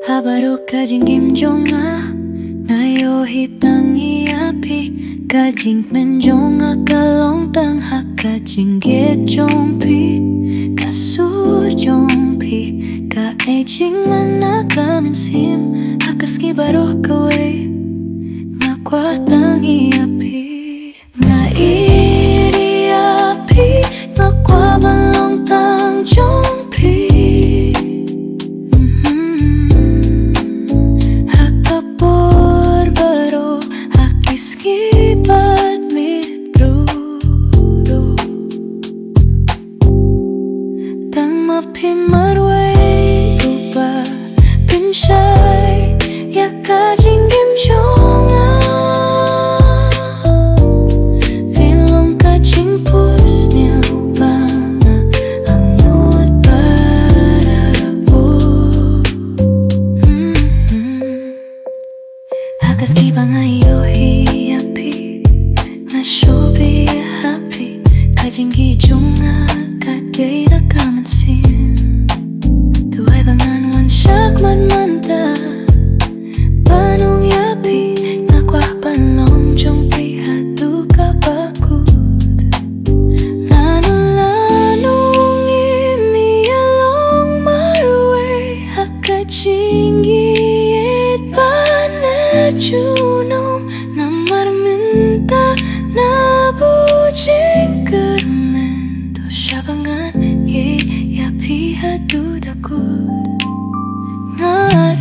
Habaro ka jingim jonga ngayo hitang Iaphi ka jingkmen jonga kalong tang haka Jingieid jongpi kasur jongpi ka jingman na ka Mynsiem hakas kibaro kaway nga kwatang Iaphi nga Ieid Iaphi nga kwabalong tang jongpi Jingieid jonga kadeda ka Mynsiem tuay bangan wan syak manta panong Iaphi nga kwah panlong jongpi haduh ka bakut lanong imi along marway haka Jingieid panajunom namar minta nabu jingkmen to syabangan Ieid Iaphi haduh dakut nga